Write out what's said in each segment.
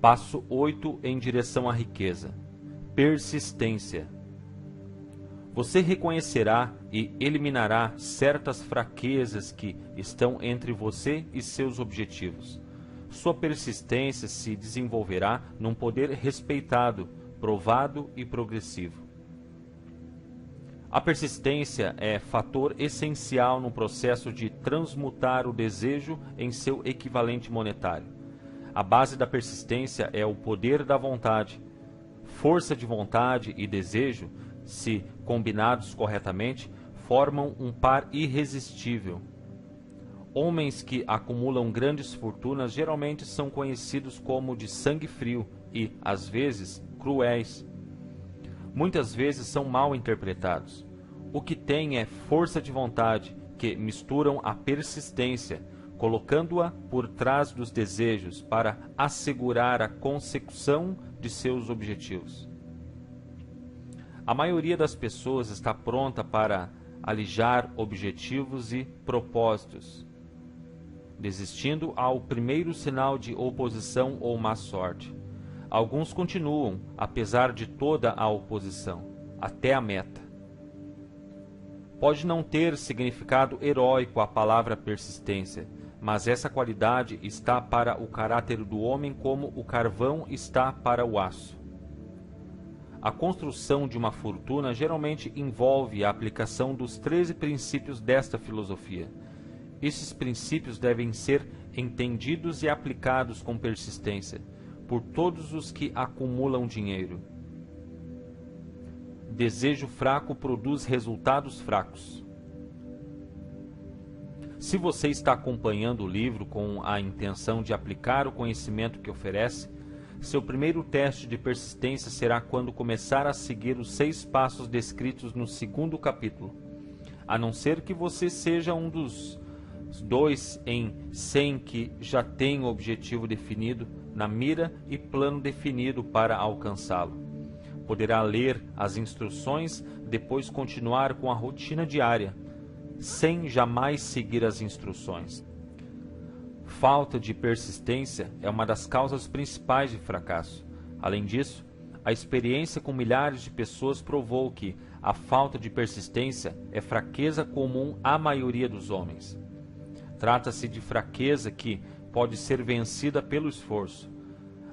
Passo 8 em direção à riqueza. Persistência. Você reconhecerá e eliminará certas fraquezas que estão entre você e seus objetivos. Sua persistência se desenvolverá num poder respeitado, provado e progressivo. A persistência é fator essencial no processo de transmutar o desejo em seu equivalente monetário. A base da persistência é o poder da vontade. Força de vontade e desejo, se combinados corretamente, formam um par irresistível. Homens que acumulam grandes fortunas geralmente são conhecidos como de sangue frio e, às vezes, cruéis. Muitas vezes são mal interpretados. O que têm é força de vontade, que misturam a persistência, colocando-a por trás dos desejos para assegurar a consecução de seus objetivos. A maioria das pessoas está pronta para alijar objetivos e propósitos, desistindo ao primeiro sinal de oposição ou má sorte. Alguns continuam, apesar de toda a oposição, até a meta. Pode não ter significado heróico a palavra persistência, mas essa qualidade está para o caráter do homem como o carvão está para o aço. A construção de uma fortuna geralmente envolve a aplicação dos 13 princípios desta filosofia. Esses princípios devem ser entendidos e aplicados com persistência por todos os que acumulam dinheiro. Desejo fraco produz resultados fracos. Se você está acompanhando o livro com a intenção de aplicar o conhecimento que oferece, seu primeiro teste de persistência será quando começar a seguir os 6 passos descritos no 2º capítulo. A não ser que você seja um dos 2 em 100 que já tem o objetivo definido na mira e plano definido para alcançá-lo. Poderá ler as instruções, depois continuar com a rotina diária, sem jamais seguir as instruções. Falta de persistência é uma das causas principais de fracasso. Além disso, a experiência com milhares de pessoas provou que a falta de persistência é fraqueza comum à maioria dos homens. Trata-se de fraqueza que pode ser vencida pelo esforço.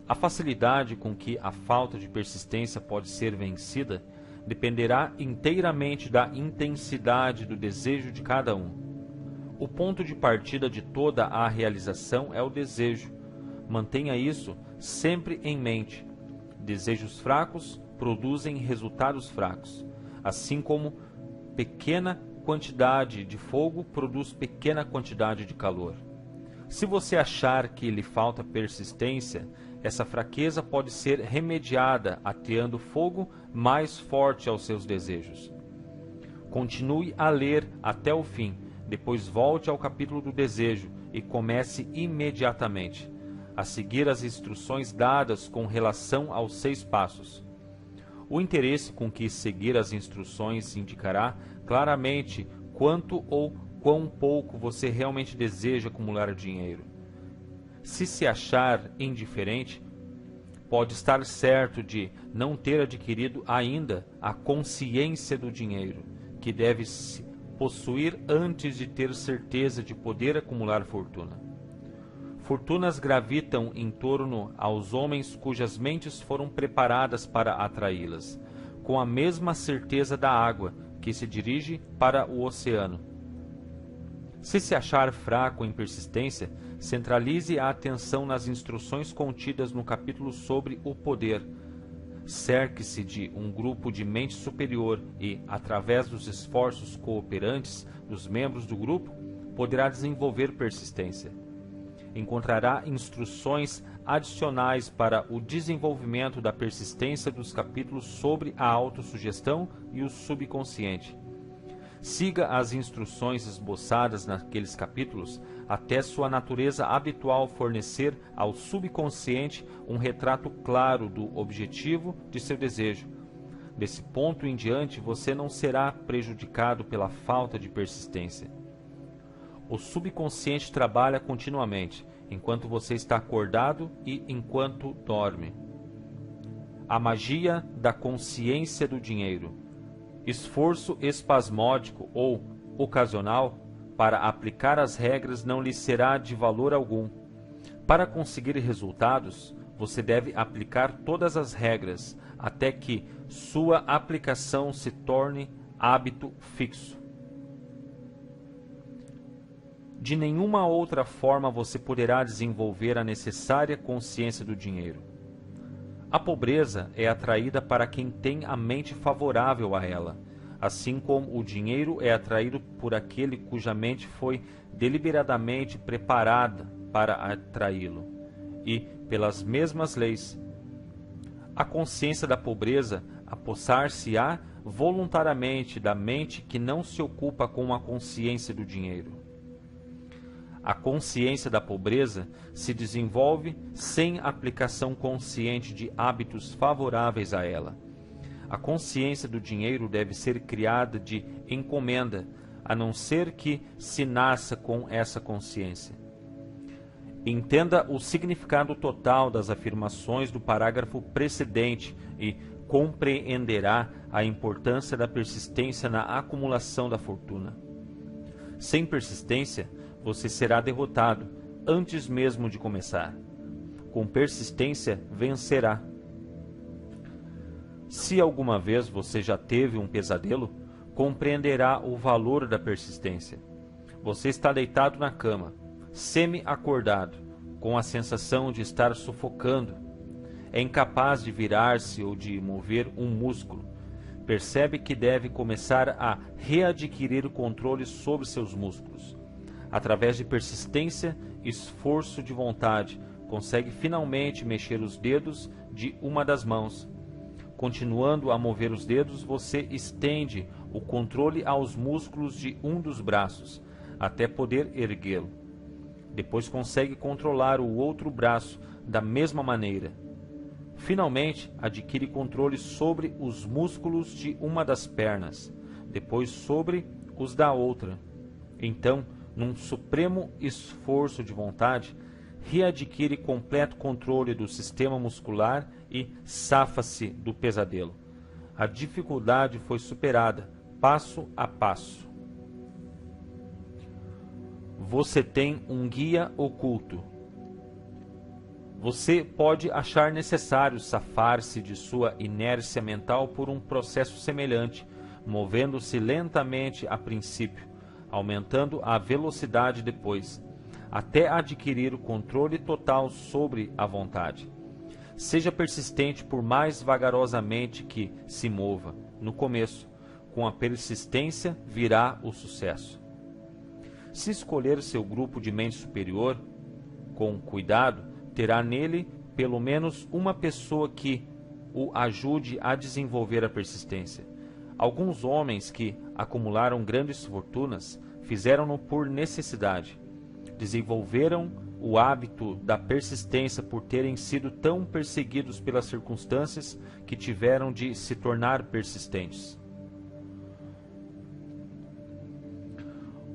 A facilidade com que a falta de persistência pode ser vencida dependerá inteiramente da intensidade do desejo de cada um. O ponto de partida de toda a realização é o desejo. Mantenha isso sempre em mente. Desejos fracos produzem resultados fracos, assim como pequena quantidade de fogo produz pequena quantidade de calor. Se você achar que lhe falta persistência, essa fraqueza pode ser remediada ateando fogo mais forte aos seus desejos. Continue a ler até o fim, depois volte ao capítulo do desejo e comece imediatamente a seguir as instruções dadas com relação aos 6 passos. O interesse com que seguir as instruções indicará claramente quanto ou quão pouco você realmente deseja acumular dinheiro. Se achar indiferente, pode estar certo de não ter adquirido ainda a consciência do dinheiro, que deve se possuir antes de ter certeza de poder acumular fortuna. Fortunas gravitam em torno aos homens cujas mentes foram preparadas para atraí-las, com a mesma certeza da água que se dirige para o oceano. Se achar fraco em persistência, centralize a atenção nas instruções contidas no capítulo sobre o poder. Cerque-se de um grupo de mente superior e, através dos esforços cooperantes dos membros do grupo, poderá desenvolver persistência. Encontrará instruções adicionais para o desenvolvimento da persistência dos capítulos sobre a autossugestão e o subconsciente. Siga as instruções esboçadas naqueles capítulos até sua natureza habitual fornecer ao subconsciente um retrato claro do objetivo de seu desejo. Desse ponto em diante, você não será prejudicado pela falta de persistência. O subconsciente trabalha continuamente enquanto você está acordado e enquanto dorme. A magia da consciência do dinheiro. Esforço espasmódico ou ocasional para aplicar as regras não lhe será de valor algum. Para conseguir resultados, você deve aplicar todas as regras até que sua aplicação se torne hábito fixo. De nenhuma outra forma você poderá desenvolver a necessária consciência do dinheiro. A pobreza é atraída para quem tem a mente favorável a ela, assim como o dinheiro é atraído por aquele cuja mente foi deliberadamente preparada para atraí-lo. E, pelas mesmas leis, a consciência da pobreza apossar-se-á voluntariamente da mente que não se ocupa com a consciência do dinheiro. A consciência da pobreza se desenvolve sem aplicação consciente de hábitos favoráveis a ela. A consciência do dinheiro deve ser criada de encomenda, a não ser que se nasça com essa consciência. Entenda o significado total das afirmações do parágrafo precedente e compreenderá a importância da persistência na acumulação da fortuna. Sem persistência, você será derrotado antes mesmo de começar. Com persistência, vencerá. Se alguma vez você já teve um pesadelo, compreenderá o valor da persistência. Você está deitado na cama, semi-acordado, com a sensação de estar sufocando. É incapaz de virar-se ou de mover um músculo. Percebe que deve começar a readquirir o controle sobre seus músculos. Através de persistência e esforço de vontade, consegue finalmente mexer os dedos de uma das mãos. Continuando a mover os dedos, você estende o controle aos músculos de um dos braços, até poder erguê-lo. Depois consegue controlar o outro braço da mesma maneira. Finalmente, adquire controle sobre os músculos de uma das pernas, depois sobre os da outra. Então, num supremo esforço de vontade, readquire completo controle do sistema muscular e safa-se do pesadelo. A dificuldade foi superada, passo a passo. Você tem um guia oculto. Você pode achar necessário safar-se de sua inércia mental por um processo semelhante, movendo-se lentamente a princípio, aumentando a velocidade depois, até adquirir o controle total sobre a vontade. Seja persistente por mais vagarosamente que se mova. No começo, com a persistência virá o sucesso. Se escolher seu grupo de mente superior, com cuidado, terá nele pelo menos uma pessoa que o ajude a desenvolver a persistência. Alguns homens que acumularam grandes fortunas fizeram-no por necessidade. Desenvolveram o hábito da persistência por terem sido tão perseguidos pelas circunstâncias que tiveram de se tornar persistentes.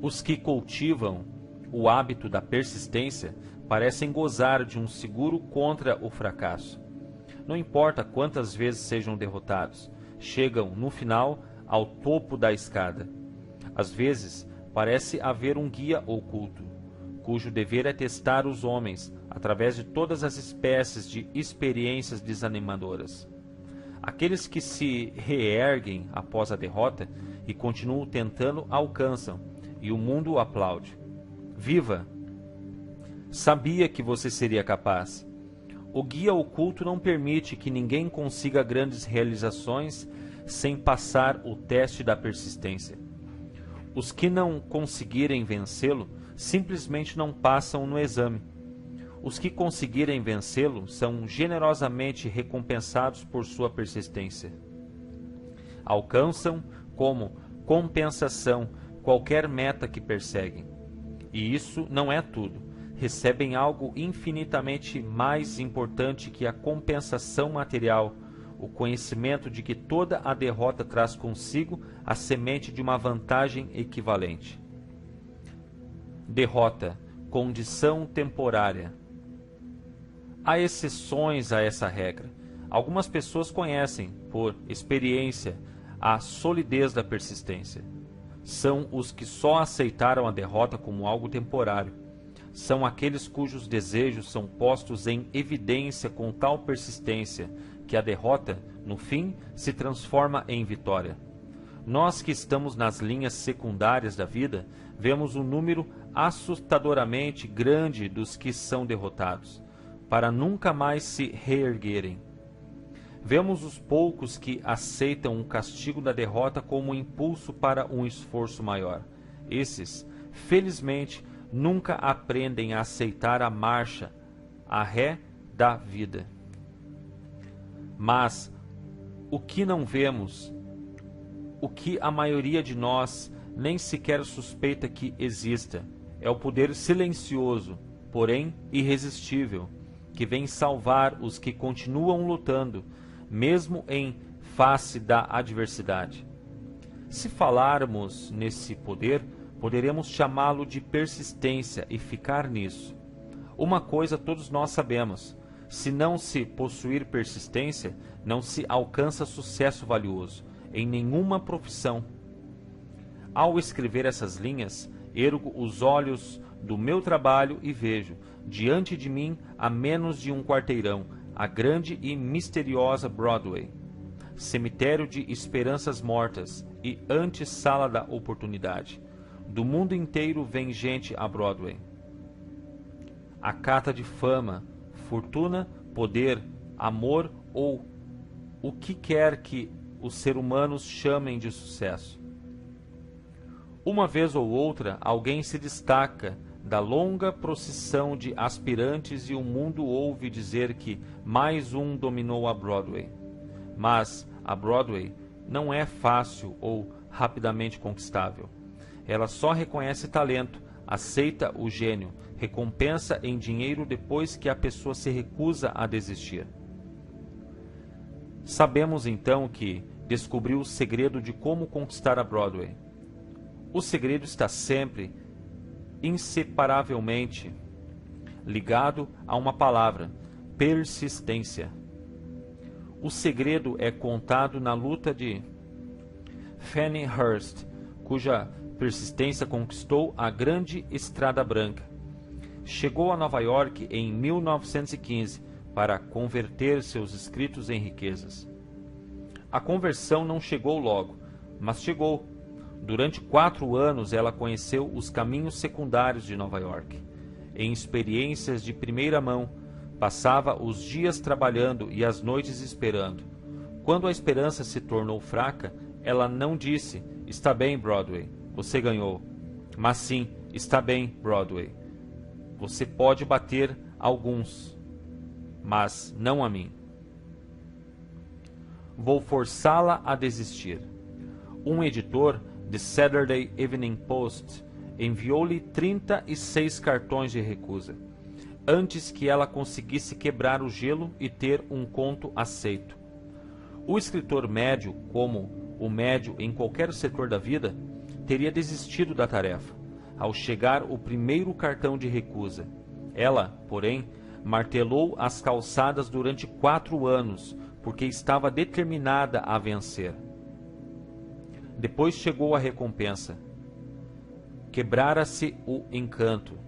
Os que cultivam o hábito da persistência parecem gozar de um seguro contra o fracasso. Não importa quantas vezes sejam derrotados, chegam, no final, ao topo da escada. Às vezes, parece haver um guia oculto, cujo dever é testar os homens através de todas as espécies de experiências desanimadoras. Aqueles que se reerguem após a derrota e continuam tentando alcançam, e o mundo o aplaude. Viva! Sabia que você seria capaz. O guia oculto não permite que ninguém consiga grandes realizações sem passar o teste da persistência. Os que não conseguirem vencê-lo simplesmente não passam no exame. Os que conseguirem vencê-lo são generosamente recompensados por sua persistência. Alcançam, como compensação, qualquer meta que perseguem. E isso não é tudo. Recebem algo infinitamente mais importante que a compensação material, o conhecimento de que toda a derrota traz consigo a semente de uma vantagem equivalente. Derrota, condição temporária. Há exceções a essa regra. Algumas pessoas conhecem, por experiência, a solidez da persistência. São os que só aceitaram a derrota como algo temporário. São aqueles cujos desejos são postos em evidência com tal persistência que a derrota, no fim, se transforma em vitória. Nós que estamos nas linhas secundárias da vida, vemos um número assustadoramente grande dos que são derrotados, para nunca mais se reerguerem. Vemos os poucos que aceitam o castigo da derrota como um impulso para um esforço maior. Esses, felizmente, nunca aprendem a aceitar a marcha, a ré da vida. Mas o que não vemos, o que a maioria de nós nem sequer suspeita que exista, é o poder silencioso, porém irresistível, que vem salvar os que continuam lutando, mesmo em face da adversidade. Se falarmos nesse poder, poderemos chamá-lo de persistência e ficar nisso. Uma coisa todos nós sabemos: se não se possuir persistência, não se alcança sucesso valioso em nenhuma profissão. Ao escrever essas linhas, ergo os olhos do meu trabalho e vejo, diante de mim, a menos de um quarteirão, a grande e misteriosa Broadway, cemitério de esperanças mortas e antessala da oportunidade. Do mundo inteiro vem gente a Broadway. A cata de fama, fortuna, poder, amor ou o que quer que os seres humanos chamem de sucesso. Uma vez ou outra, alguém se destaca da longa procissão de aspirantes e o mundo ouve dizer que mais um dominou a Broadway. Mas a Broadway não é fácil ou rapidamente conquistável. Ela só reconhece talento, aceita o gênio, recompensa em dinheiro depois que a pessoa se recusa a desistir. Sabemos então que descobriu o segredo de como conquistar a Broadway. O segredo está sempre, inseparavelmente, ligado a uma palavra: persistência. O segredo é contado na luta de Fannie Hurst, cuja persistência conquistou a grande Estrada Branca. Chegou a Nova York em 1915 para converter seus escritos em riquezas. A conversão não chegou logo, mas chegou. Durante 4 anos ela conheceu os caminhos secundários de Nova York. Em experiências de primeira mão, passava os dias trabalhando e as noites esperando. Quando a esperança se tornou fraca, ela não disse: "Está bem, Broadway, você ganhou", mas sim: "Está bem, Broadway, você pode bater alguns, mas não a mim. Vou forçá-la a desistir." Um editor The Saturday Evening Post enviou-lhe 36 cartões de recusa, antes que ela conseguisse quebrar o gelo e ter um conto aceito. O escritor médio, como o médio em qualquer setor da vida, teria desistido da tarefa ao chegar o primeiro cartão de recusa. Ela, porém, martelou as calçadas durante 4 anos, porque estava determinada a vencer. Depois chegou a recompensa. Quebrara-se o encanto.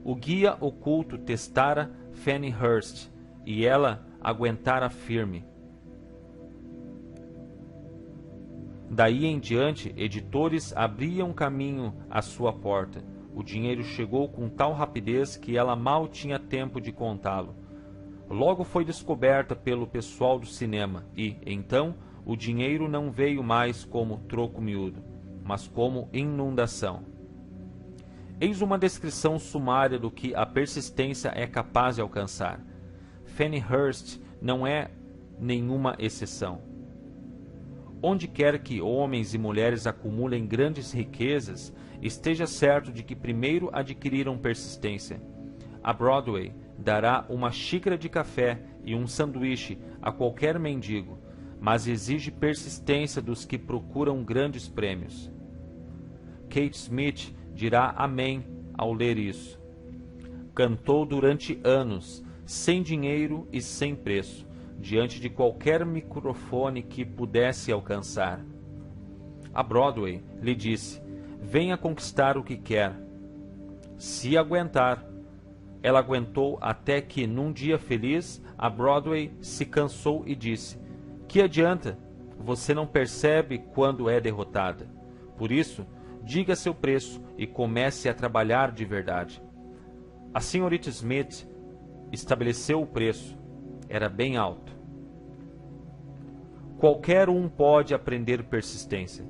O guia oculto testara Fannie Hurst, e ela aguentara firme. Daí em diante, editores abriam caminho à sua porta. O dinheiro chegou com tal rapidez que ela mal tinha tempo de contá-lo. Logo foi descoberta pelo pessoal do cinema e, então, o dinheiro não veio mais como troco miúdo, mas como inundação. Eis uma descrição sumária do que a persistência é capaz de alcançar. Fannie Hurst não é nenhuma exceção. Onde quer que homens e mulheres acumulem grandes riquezas, esteja certo de que primeiro adquiriram persistência. A Broadway dará uma xícara de café e um sanduíche a qualquer mendigo, mas exige persistência dos que procuram grandes prêmios. Kate Smith dirá amém ao ler isso. Cantou durante anos, sem dinheiro e sem preço, diante de qualquer microfone que pudesse alcançar. A Broadway lhe disse: venha conquistar o que quer. Se aguentar. Ela aguentou até que, num dia feliz, a Broadway se cansou e disse: que adianta? Você não percebe quando é derrotada. Por isso, diga seu preço e comece a trabalhar de verdade. A senhorita Smith estabeleceu o preço. Era bem alto. Qualquer um pode aprender persistência.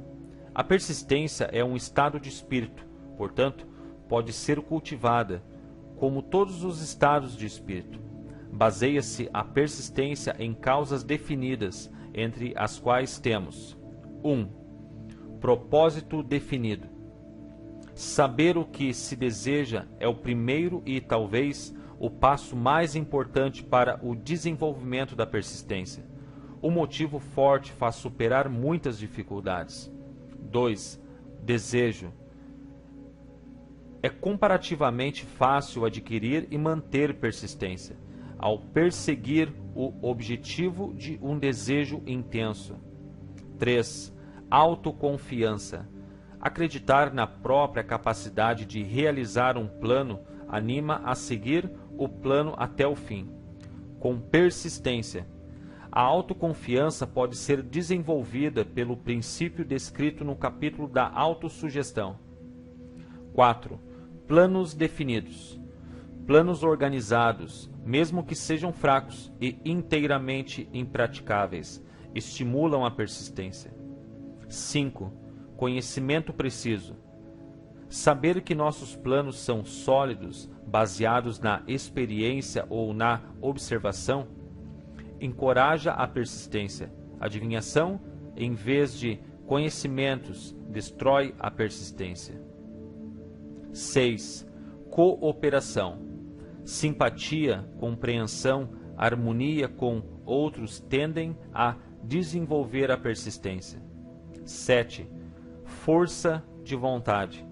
A persistência é um estado de espírito, portanto, pode ser cultivada, como todos os estados de espírito. Baseia-se a persistência em causas definidas, entre as quais temos: 1. Propósito definido. Saber o que se deseja é o primeiro e, talvez, o passo mais importante para o desenvolvimento da persistência. O motivo forte faz superar muitas dificuldades. 2. Desejo. É comparativamente fácil adquirir e manter persistência, ao perseguir o objetivo de um desejo intenso. 3. Autoconfiança. Acreditar na própria capacidade de realizar um plano anima a seguir o plano até o fim, com persistência. A autoconfiança pode ser desenvolvida pelo princípio descrito no capítulo da autossugestão. 4. Planos definidos. Planos organizados, mesmo que sejam fracos e inteiramente impraticáveis, estimulam a persistência. 5. Conhecimento preciso. Saber que nossos planos são sólidos, baseados na experiência ou na observação, encoraja a persistência. Adivinhação, em vez de conhecimentos, destrói a persistência. 6. Cooperação. Simpatia, compreensão, harmonia com outros tendem a desenvolver a persistência. 7. Força de vontade.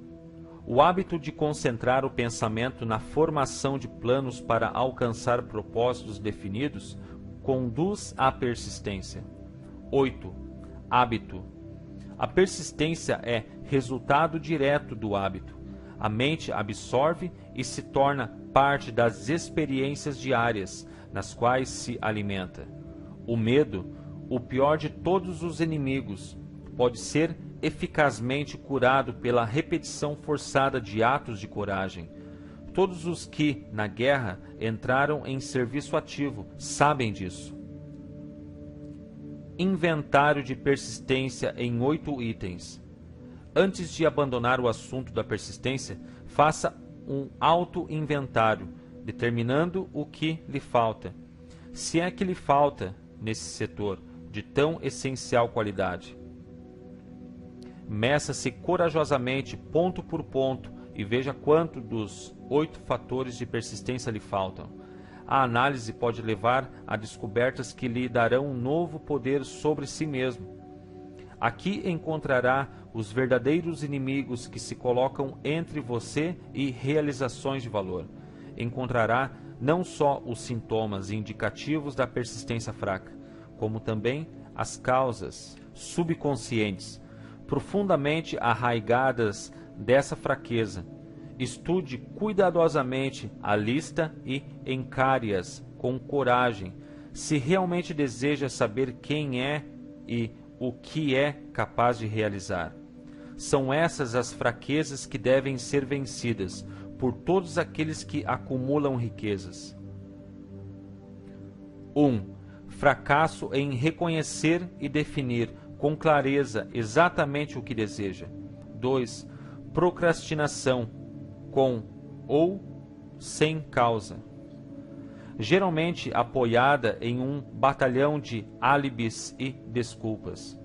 O hábito de concentrar o pensamento na formação de planos para alcançar propósitos definidos conduz à persistência. 8. Hábito. A persistência é resultado direto do hábito. A mente absorve e se torna parte das experiências diárias nas quais se alimenta. O medo, o pior de todos os inimigos, pode ser eficazmente curado pela repetição forçada de atos de coragem. Todos os que, na guerra, entraram em serviço ativo sabem disso. Inventário de persistência em 8 itens. Antes de abandonar o assunto da persistência, faça um auto-inventário, determinando o que lhe falta, se é que lhe falta nesse setor de tão essencial qualidade. Meça-se corajosamente, ponto por ponto, e veja quanto dos 8 fatores de persistência lhe faltam. A análise pode levar a descobertas que lhe darão um novo poder sobre si mesmo. Aqui encontrará os verdadeiros inimigos que se colocam entre você e realizações de valor. Encontrará não só os sintomas indicativos da persistência fraca, como também as causas subconscientes, profundamente arraigadas dessa fraqueza. Estude cuidadosamente a lista e encare-as com coragem, se realmente deseja saber quem é e o que é capaz de realizar. São essas as fraquezas que devem ser vencidas por todos aqueles que acumulam riquezas. 1. Fracasso em reconhecer e definir com clareza exatamente o que deseja. 2. Procrastinação, com ou sem causa, geralmente apoiada em um batalhão de álibis e desculpas.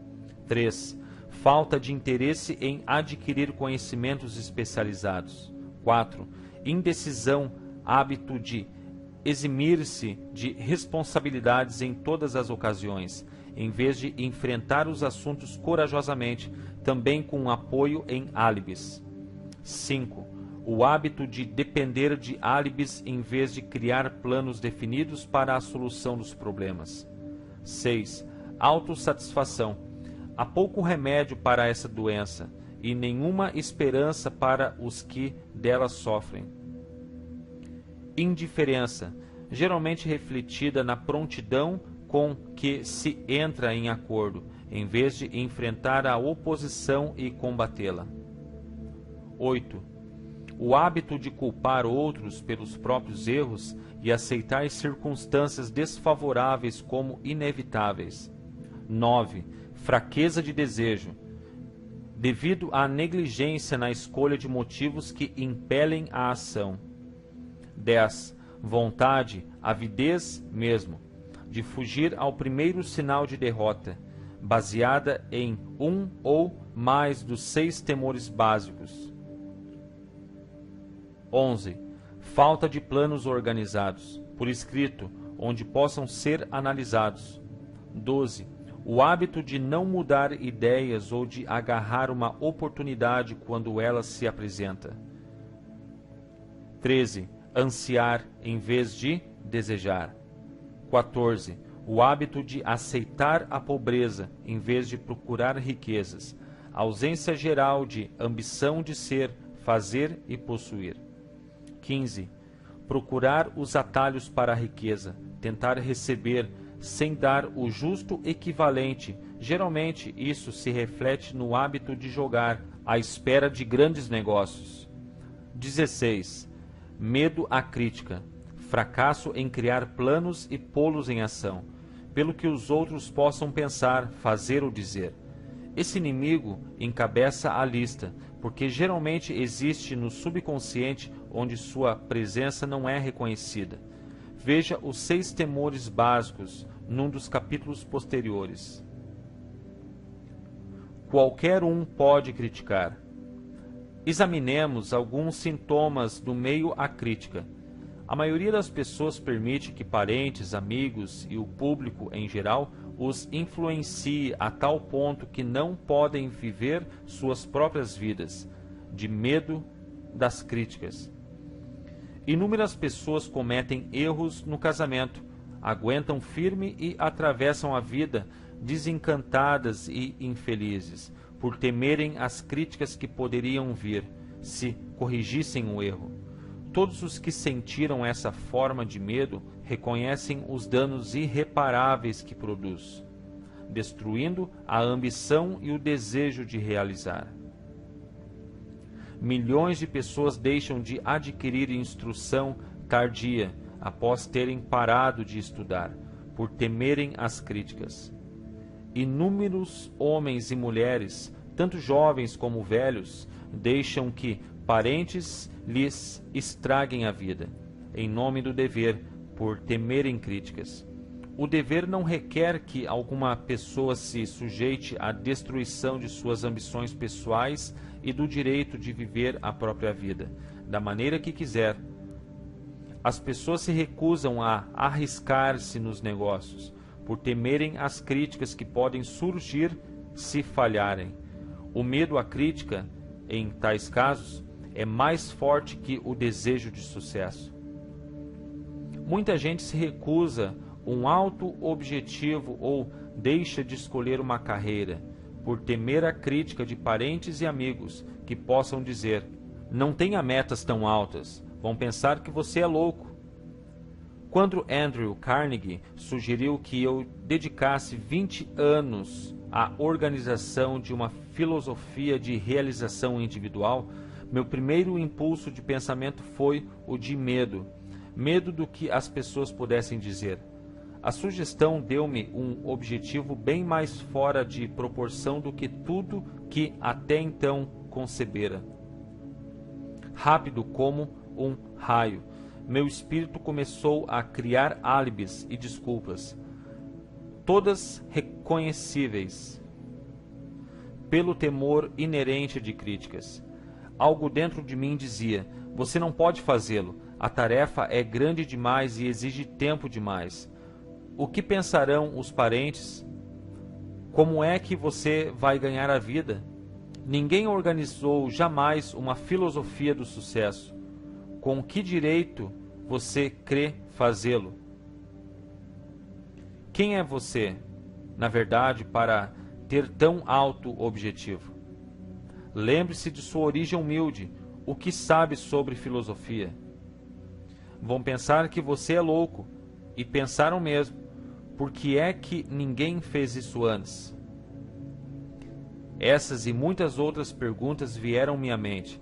3. Falta de interesse em adquirir conhecimentos especializados. 4. Indecisão, hábito de eximir-se de responsabilidades em todas as ocasiões, em vez de enfrentar os assuntos corajosamente, também com apoio em álibis. 5. O hábito de depender de álibis em vez de criar planos definidos para a solução dos problemas. 6. Autossatisfação. Há pouco remédio para essa doença e nenhuma esperança para os que dela sofrem. Indiferença, geralmente refletida na prontidão com que se entra em acordo, em vez de enfrentar a oposição e combatê-la. 8. O hábito de culpar outros pelos próprios erros e aceitar circunstâncias desfavoráveis como inevitáveis. 9. Fraqueza de desejo, devido à negligência na escolha de motivos que impelem a ação. 10. Vontade, avidez mesmo, de fugir ao primeiro sinal de derrota, baseada em um ou mais dos 6 temores básicos. 11. Falta de planos organizados, por escrito, onde possam ser analisados. 12. O hábito de não mudar ideias ou de agarrar uma oportunidade quando ela se apresenta. 13. Ansiar em vez de desejar. 14. O hábito de aceitar a pobreza em vez de procurar riquezas. Ausência geral de ambição de ser, fazer e possuir. 15. Procurar os atalhos para a riqueza, tentar receber sem dar o justo equivalente. Geralmente isso se reflete no hábito de jogar à espera de grandes negócios. 16. Medo à crítica, fracasso em criar planos e pô-los em ação, pelo que os outros possam pensar, fazer ou dizer. Esse inimigo encabeça a lista, porque geralmente existe no subconsciente onde sua presença não é reconhecida. Veja os 6 temores básicos num dos capítulos posteriores. Qualquer um pode criticar. Examinemos alguns sintomas do meio à crítica. A maioria das pessoas permite que parentes, amigos e o público em geral os influencie a tal ponto que não podem viver suas próprias vidas, de medo das críticas. Inúmeras pessoas cometem erros no casamento, aguentam firme e atravessam a vida desencantadas e infelizes, por temerem as críticas que poderiam vir, se corrigissem o erro. Todos os que sentiram essa forma de medo reconhecem os danos irreparáveis que produz, destruindo a ambição e o desejo de realizar. Milhões de pessoas deixam de adquirir instrução tardia após terem parado de estudar, por temerem as críticas. Inúmeros homens e mulheres, tanto jovens como velhos, deixam que parentes lhes estraguem a vida, em nome do dever, por temerem críticas. O dever não requer que alguma pessoa se sujeite à destruição de suas ambições pessoais e do direito de viver a própria vida, da maneira que quiser. As pessoas se recusam a arriscar-se nos negócios, por temerem as críticas que podem surgir se falharem. O medo à crítica, em tais casos, é mais forte que o desejo de sucesso. Muita gente se recusa um alto objetivo ou deixa de escolher uma carreira, por temer a crítica de parentes e amigos que possam dizer: não tenha metas tão altas, vão pensar que você é louco. Quando Andrew Carnegie sugeriu que eu dedicasse 20 anos à organização de uma filosofia de realização individual, meu primeiro impulso de pensamento foi o de medo. Medo do que as pessoas pudessem dizer. A sugestão deu-me um objetivo bem mais fora de proporção do que tudo que até então concebera. Rápido como um raio, meu espírito começou a criar álibis e desculpas, todas reconhecíveis, pelo temor inerente de críticas. Algo dentro de mim dizia: você não pode fazê-lo, a tarefa é grande demais e exige tempo demais. O que pensarão os parentes? Como é que você vai ganhar a vida? Ninguém organizou jamais uma filosofia do sucesso. Com que direito você crê fazê-lo? Quem é você, na verdade, para ter tão alto objetivo? Lembre-se de sua origem humilde. O que sabe sobre filosofia? Vão pensar que você é louco, e pensaram mesmo. Por que é que ninguém fez isso antes? Essas e muitas outras perguntas vieram-me à mente,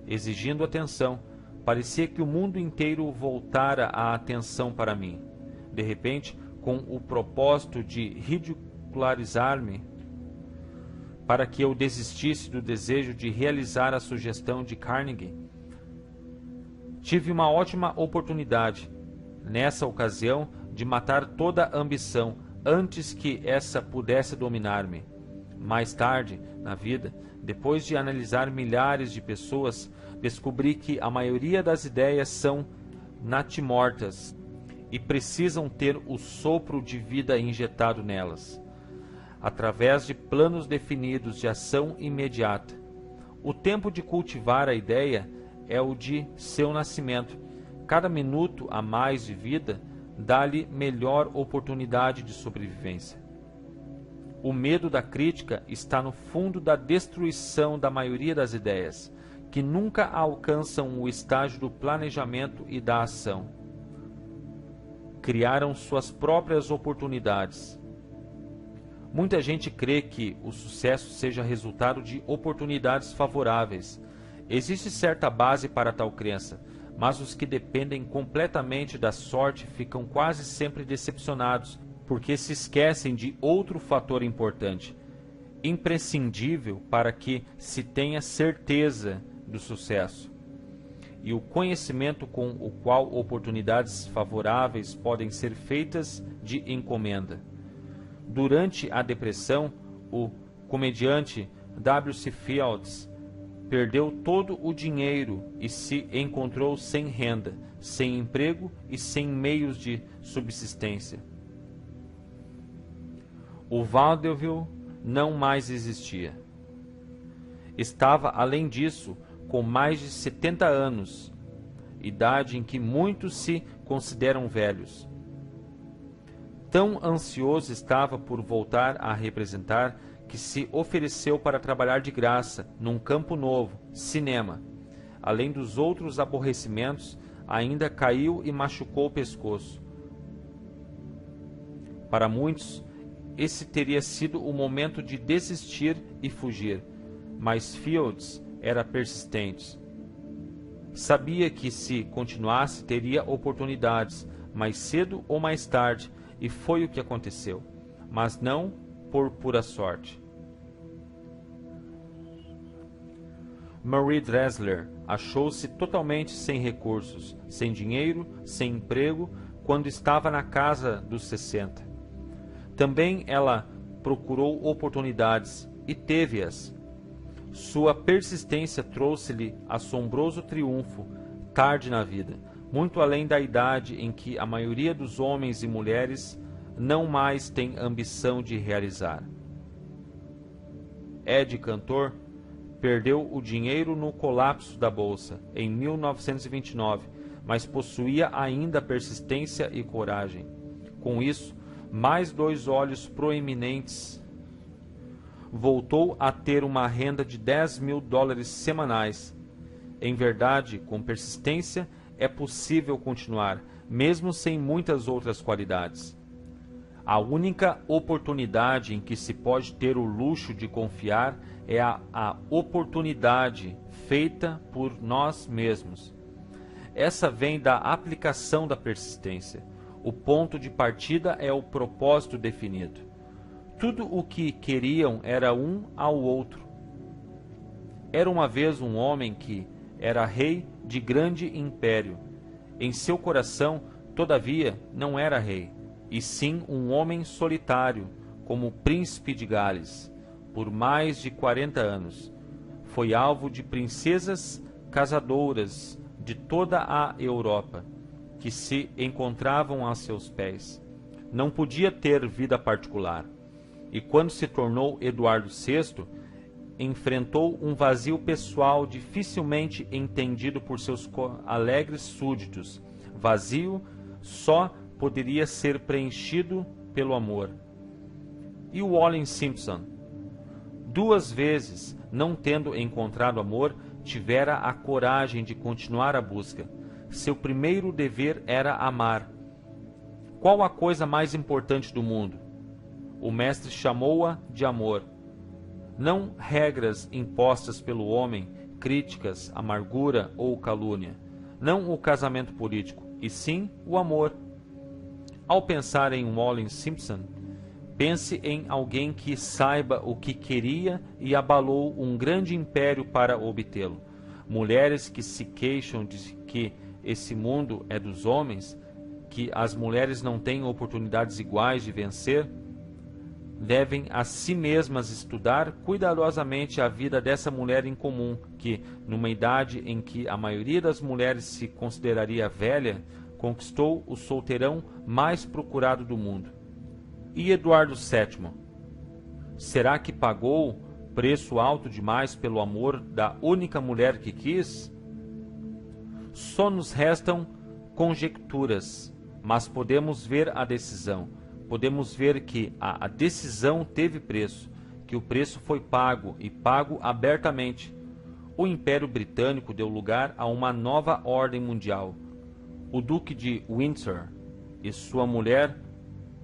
exigindo atenção. Parecia que o mundo inteiro voltara a atenção para mim. De repente, com o propósito de ridicularizar-me, para que eu desistisse do desejo de realizar a sugestão de Carnegie. Tive uma ótima oportunidade, nessa ocasião, de matar toda a ambição antes que essa pudesse dominar-me. Mais tarde, na vida, depois de analisar milhares de pessoas, descobri que a maioria das ideias são natimortas e precisam ter o sopro de vida injetado nelas, através de planos definidos de ação imediata. O tempo de cultivar a ideia é o de seu nascimento. Cada minuto a mais de vida dá-lhe melhor oportunidade de sobrevivência. O medo da crítica está no fundo da destruição da maioria das ideias, que nunca alcançam o estágio do planejamento e da ação. Criaram suas próprias oportunidades. Muita gente crê que o sucesso seja resultado de oportunidades favoráveis. Existe certa base para tal crença, mas os que dependem completamente da sorte ficam quase sempre decepcionados, porque se esquecem de outro fator importante, imprescindível para que se tenha certeza do sucesso, e o conhecimento com o qual oportunidades favoráveis podem ser feitas de encomenda. Durante a depressão, o comediante W.C. Fields perdeu todo o dinheiro e se encontrou sem renda, sem emprego e sem meios de subsistência. O vaudeville não mais existia. Estava, além disso, com mais de 70 anos, idade em que muitos se consideram velhos. Tão ansioso estava por voltar a representar que se ofereceu para trabalhar de graça num campo novo, cinema. Além dos outros aborrecimentos, ainda caiu e machucou o pescoço. Para muitos, esse teria sido o momento de desistir e fugir, mas Fields era persistente. Sabia que se continuasse teria oportunidades, mais cedo ou mais tarde, e foi o que aconteceu, mas não por pura sorte. Marie Dressler achou-se totalmente sem recursos, sem dinheiro, sem emprego, quando estava na casa dos 60. Também ela procurou oportunidades e teve-as. Sua persistência trouxe-lhe assombroso triunfo tarde na vida, muito além da idade em que a maioria dos homens e mulheres não mais tem ambição de realizar. Ed Cantor perdeu o dinheiro no colapso da bolsa em 1929, mas possuía ainda persistência e coragem. Com isso, mais 2 olhos proeminentes, voltou a ter uma renda de $10.000 semanais. Em verdade, com persistência, é possível continuar, mesmo sem muitas outras qualidades. A única oportunidade em que se pode ter o luxo de confiar é a oportunidade feita por nós mesmos. Essa vem da aplicação da persistência. O ponto de partida é o propósito definido. Tudo o que queriam era um ao outro. Era uma vez um homem que era rei de grande império. Em seu coração, todavia, não era rei, e sim um homem solitário, como o príncipe de Gales. Por mais de 40 anos, foi alvo de princesas casadoras de toda a Europa, que se encontravam a seus pés. Não podia ter vida particular. E quando se tornou Eduardo VI, enfrentou um vazio pessoal dificilmente entendido por seus alegres súditos. Vazio só poderia ser preenchido pelo amor. E o Wallis Simpson? 2 vezes, não tendo encontrado amor, tivera a coragem de continuar a busca. Seu primeiro dever era amar. Qual a coisa mais importante do mundo? O mestre chamou-a de amor. Não regras impostas pelo homem, críticas, amargura ou calúnia. Não o casamento político, e sim o amor. Ao pensar em Wallis Simpson, pense em alguém que saiba o que queria e abalou um grande império para obtê-lo. Mulheres que se queixam de que esse mundo é dos homens, que as mulheres não têm oportunidades iguais de vencer, devem a si mesmas estudar cuidadosamente a vida dessa mulher incomum, que, numa idade em que a maioria das mulheres se consideraria velha, conquistou o solteirão mais procurado do mundo. E Eduardo VII? Será que pagou preço alto demais pelo amor da única mulher que quis? Só nos restam conjecturas, mas podemos ver a decisão. Podemos ver que a decisão teve preço, que o preço foi pago e pago abertamente. O Império Britânico deu lugar a uma nova ordem mundial. O Duque de Windsor e sua mulher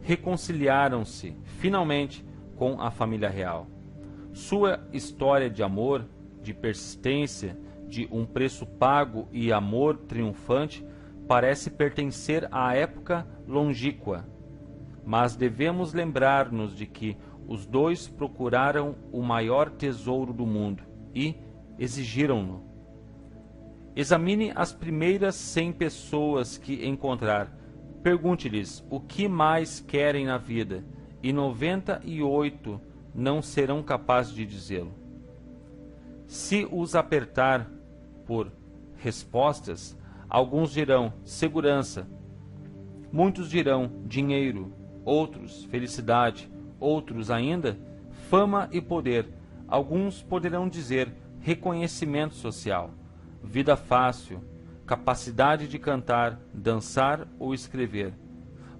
reconciliaram-se finalmente com a família real. Sua história de amor, de persistência, de um preço pago e amor triunfante parece pertencer à época longínqua. Mas devemos lembrar-nos de que os dois procuraram o maior tesouro do mundo e exigiram-no. Examine as primeiras 100 pessoas que encontrar. Pergunte-lhes o que mais querem na vida, e 98 não serão capazes de dizê-lo. Se os apertar por respostas, alguns dirão segurança, muitos dirão dinheiro, outros felicidade, outros ainda fama e poder. Alguns poderão dizer reconhecimento social, vida fácil, capacidade de cantar, dançar ou escrever.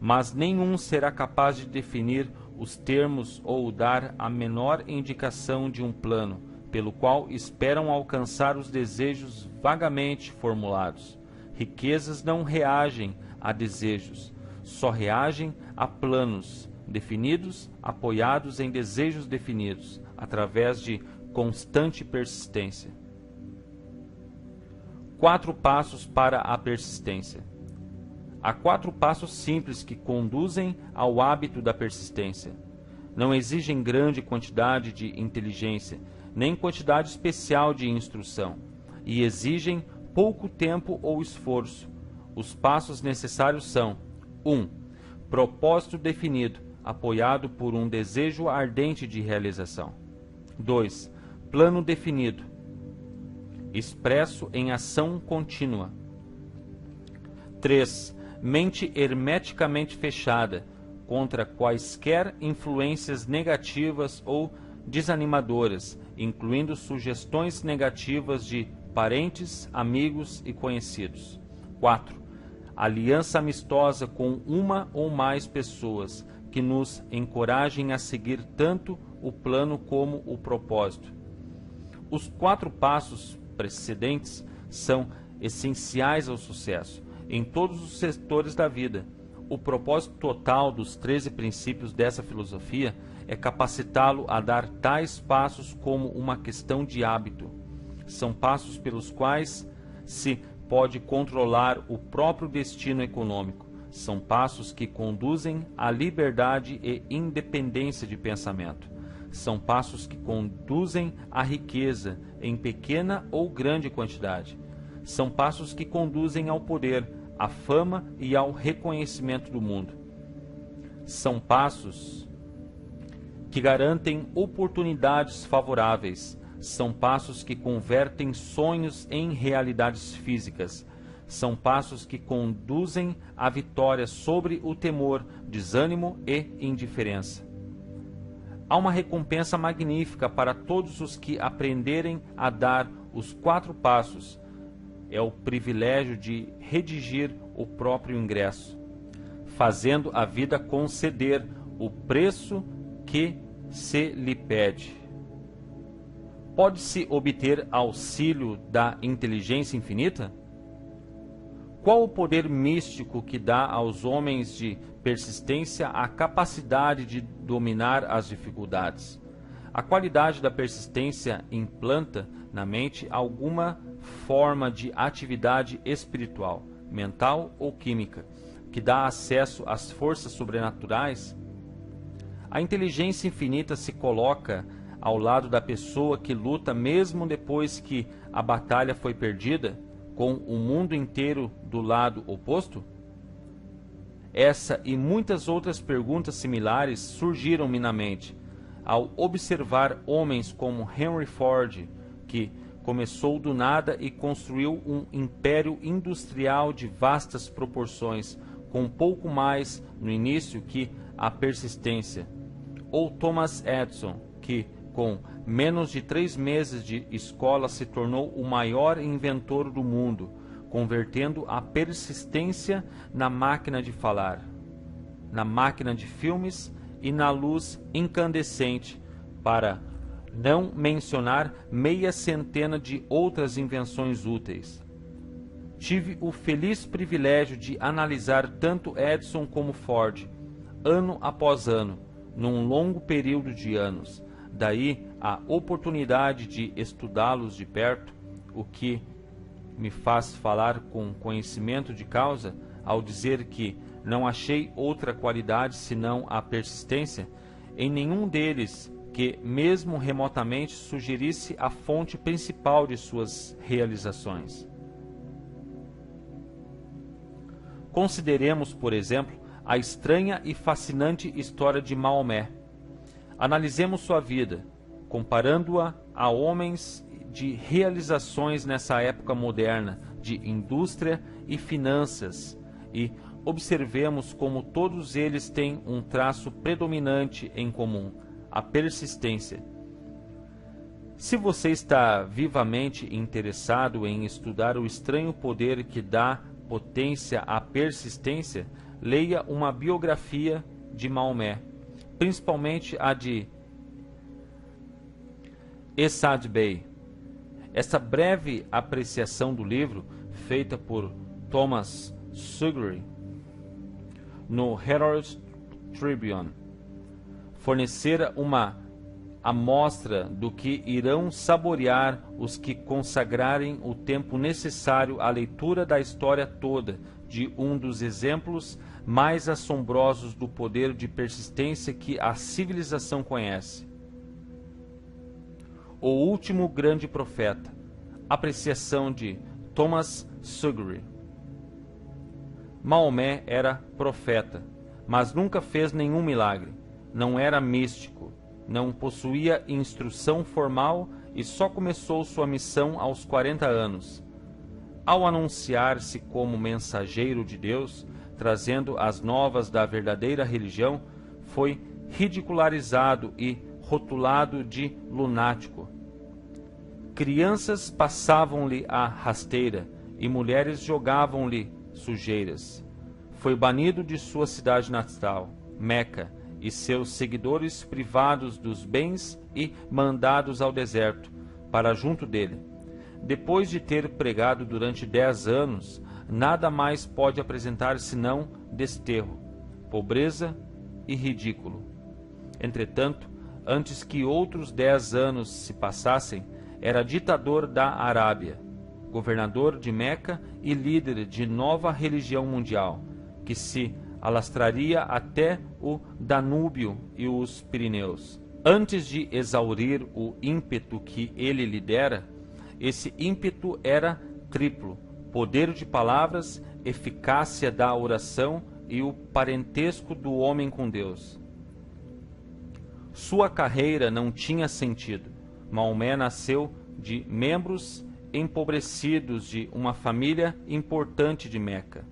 Mas nenhum será capaz de definir os termos ou dar a menor indicação de um plano pelo qual esperam alcançar os desejos vagamente formulados. Riquezas não reagem a desejos, só reagem a planos definidos, apoiados em desejos definidos, através de constante persistência. 4 passos para a persistência. Há 4 passos simples que conduzem ao hábito da persistência. Não exigem grande quantidade de inteligência, nem quantidade especial de instrução, e exigem pouco tempo ou esforço. Os passos necessários são: 1. Propósito definido, apoiado por um desejo ardente de realização. 2. Plano definido, expresso em ação contínua. 3. Mente hermeticamente fechada contra quaisquer influências negativas ou desanimadoras, incluindo sugestões negativas de parentes, amigos e conhecidos. 4. Aliança amistosa com uma ou mais pessoas que nos encorajem a seguir tanto o plano como o propósito. Os 4 passos precedentes são essenciais ao sucesso em todos os setores da vida. O propósito total dos 13 princípios dessa filosofia é capacitá-lo a dar tais passos como uma questão de hábito. São passos pelos quais se pode controlar o próprio destino econômico. São passos que conduzem à liberdade e independência de pensamento. São passos que conduzem à riqueza, em pequena ou grande quantidade. São passos que conduzem ao poder, à fama e ao reconhecimento do mundo. São passos que garantem oportunidades favoráveis. São passos que convertem sonhos em realidades físicas. São passos que conduzem à vitória sobre o temor, desânimo e indiferença. Há uma recompensa magnífica para todos os que aprenderem a dar os 4 passos. É o privilégio de redigir o próprio ingresso, fazendo a vida conceder o preço que se lhe pede. Pode-se obter auxílio da inteligência infinita? Qual o poder místico que dá aos homens de persistência a capacidade de dominar as dificuldades? A qualidade da persistência implanta na mente alguma forma de atividade espiritual, mental ou química, que dá acesso às forças sobrenaturais? A inteligência infinita se coloca ao lado da pessoa que luta mesmo depois que a batalha foi perdida, com o mundo inteiro do lado oposto? Essa e muitas outras perguntas similares surgiram-me na mente ao observar homens como Henry Ford, que começou do nada e construiu um império industrial de vastas proporções, com pouco mais no início que a persistência, ou Thomas Edison, que com menos de 3 meses de escola se tornou o maior inventor do mundo, convertendo a persistência na máquina de falar, na máquina de filmes e na luz incandescente, para não mencionar meia centena de outras invenções úteis. Tive o feliz privilégio de analisar tanto Edison como Ford, ano após ano, num longo período de anos. Daí a oportunidade de estudá-los de perto, o que me faz falar com conhecimento de causa ao dizer que não achei outra qualidade senão a persistência em nenhum deles que mesmo remotamente sugerisse a fonte principal de suas realizações. Consideremos, por exemplo, a estranha e fascinante história de Maomé. Analisemos sua vida, comparando-a a homens de realizações nessa época moderna de indústria e finanças, e observemos como todos eles têm um traço predominante em comum: a persistência. Se você está vivamente interessado em estudar o estranho poder que dá potência à persistência, leia uma biografia de Maomé, principalmente a de Essad Bey. Essa breve apreciação do livro, feita por Thomas Sugri no Herald Tribune, fornecera uma amostra do que irão saborear os que consagrarem o tempo necessário à leitura da história toda de um dos exemplos mais assombrosos do poder de persistência que a civilização conhece. O último grande profeta. Apreciação de Thomas Sugri. Maomé era profeta, mas nunca fez nenhum milagre. Não era místico, não possuía instrução formal e só começou sua missão aos 40 anos. Ao anunciar-se como mensageiro de Deus, trazendo as novas da verdadeira religião, foi ridicularizado e rotulado de lunático. Crianças passavam-lhe a rasteira e mulheres jogavam-lhe sujeiras. Foi banido de sua cidade natal, Meca, e seus seguidores privados dos bens e mandados ao deserto, para junto dele. Depois de ter pregado durante 10 anos, nada mais pode apresentar senão desterro, pobreza e ridículo. Entretanto, antes que outros 10 anos se passassem, era ditador da Arábia, governador de Meca e líder de nova religião mundial, que se alastraria até o Danúbio e os Pirineus. Antes de exaurir o ímpeto que ele lhe dera, esse ímpeto era triplo: poder de palavras, eficácia da oração e o parentesco do homem com Deus. Sua carreira não tinha sentido. Maomé nasceu de membros empobrecidos de uma família importante de Meca.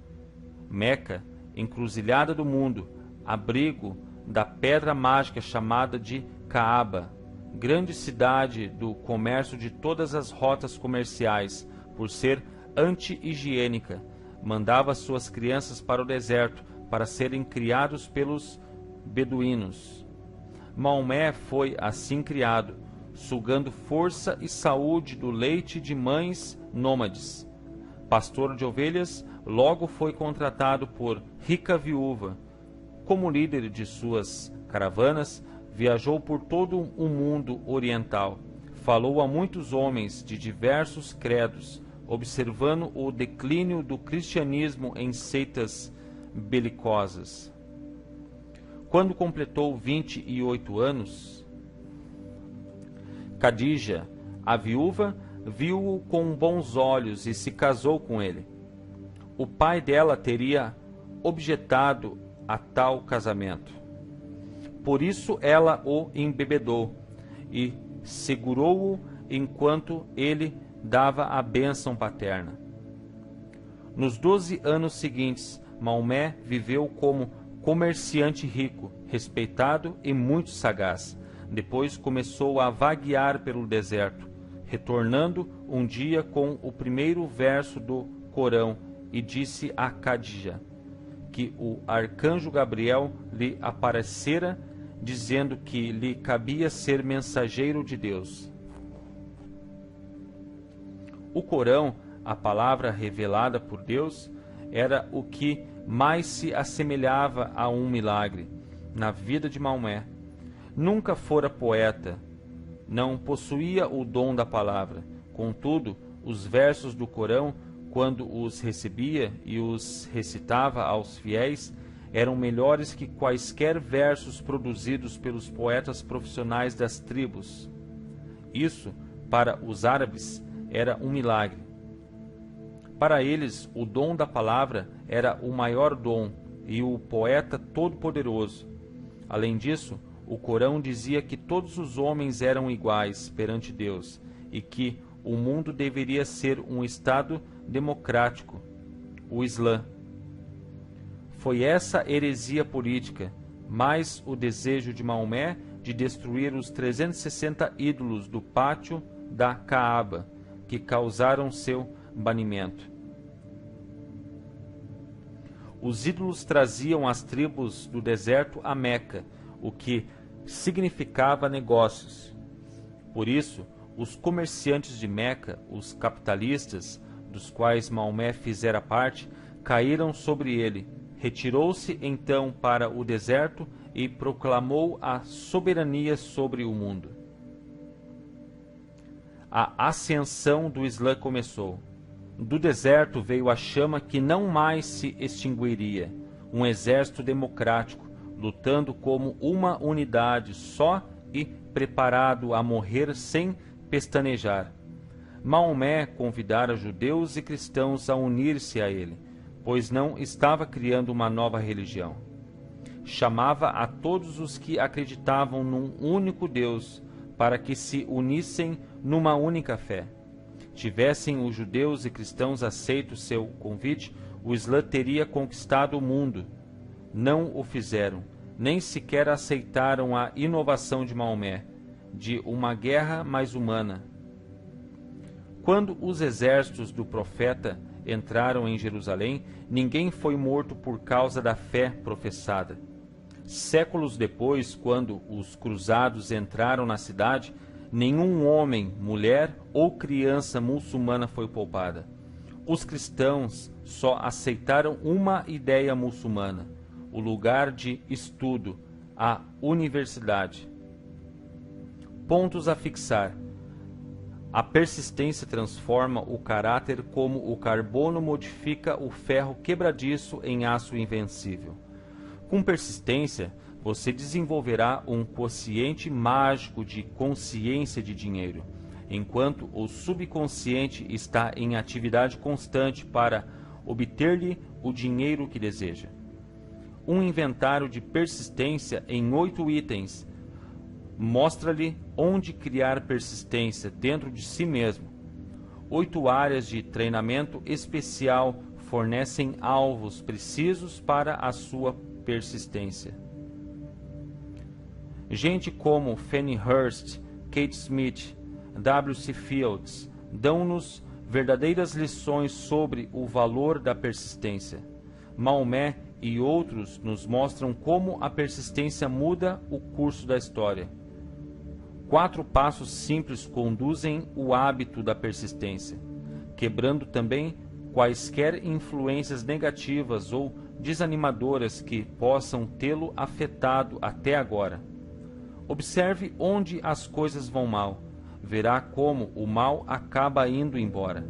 Meca, encruzilhada do mundo, abrigo da pedra mágica chamada de Caaba, grande cidade do comércio de todas as rotas comerciais, por ser anti-higiênica, mandava suas crianças para o deserto para serem criados pelos beduínos. Maomé foi assim criado, sugando força e saúde do leite de mães nômades. Pastor de ovelhas, logo foi contratado por rica viúva. Como líder de suas caravanas, viajou por todo o mundo oriental. Falou a muitos homens de diversos credos, observando o declínio do cristianismo em seitas belicosas. Quando completou 28 anos, Khadija, a viúva, viu-o com bons olhos e se casou com ele. O pai dela teria objetado a tal casamento. Por isso ela o embebedou e segurou-o enquanto ele dava a bênção paterna. Nos 12 anos seguintes, Maomé viveu como comerciante rico, respeitado e muito sagaz. Depois começou a vaguear pelo deserto, retornando um dia com o primeiro verso do Corão e disse a Khadija que o arcanjo Gabriel lhe aparecera, dizendo que lhe cabia ser mensageiro de Deus. O Corão, a palavra revelada por Deus, era o que mais se assemelhava a um milagre na vida de Maomé. Nunca fora poeta, não possuía o dom da palavra. Contudo, os versos do Corão, quando os recebia e os recitava aos fiéis, eram melhores que quaisquer versos produzidos pelos poetas profissionais das tribos. Isso, para os árabes, era um milagre. Para eles, o dom da palavra era o maior dom e o poeta todo-poderoso. Além disso, o Corão dizia que todos os homens eram iguais perante Deus e que o mundo deveria ser um estado democrático, o Islã. Foi essa heresia política, mais o desejo de Maomé de destruir os 360 ídolos do pátio da Caaba, que causaram seu banimento. Os ídolos traziam as tribos do deserto a Meca, o que significava negócios. Por isso, os comerciantes de Meca, os capitalistas, dos quais Maomé fizera parte, caíram sobre ele. Retirou-se então para o deserto e proclamou a soberania sobre o mundo. A ascensão do Islã começou. Do deserto veio a chama que não mais se extinguiria, um exército democrático, lutando como uma unidade só e preparado a morrer sem pestanejar. Maomé convidara judeus e cristãos a unir-se a ele, pois não estava criando uma nova religião. Chamava a todos os que acreditavam num único Deus para que se unissem numa única fé. Tivessem os judeus e cristãos aceito seu convite, o Islã teria conquistado o mundo. Não o fizeram, nem sequer aceitaram a inovação de Maomé, de uma guerra mais humana. Quando os exércitos do profeta entraram em Jerusalém, ninguém foi morto por causa da fé professada. Séculos depois, quando os cruzados entraram na cidade, nenhum homem, mulher ou criança muçulmana foi poupada. Os cristãos só aceitaram uma ideia muçulmana, o lugar de estudo, a universidade. Pontos a fixar. A persistência transforma o caráter como o carbono modifica o ferro quebradiço em aço invencível. Com persistência, você desenvolverá um quociente mágico de consciência de dinheiro, enquanto o subconsciente está em atividade constante para obter-lhe o dinheiro que deseja. Um inventário de persistência em 8 itens mostra-lhe onde criar persistência dentro de si mesmo. 8 áreas de treinamento especial fornecem alvos precisos para a sua persistência. Gente como Fannie Hurst, Kate Smith, W.C. Fields dão-nos verdadeiras lições sobre o valor da persistência. Maomé e outros nos mostram como a persistência muda o curso da história. 4 passos simples conduzem o hábito da persistência, quebrando também quaisquer influências negativas ou desanimadoras que possam tê-lo afetado até agora. Observe onde as coisas vão mal. Verá como o mal acaba indo embora.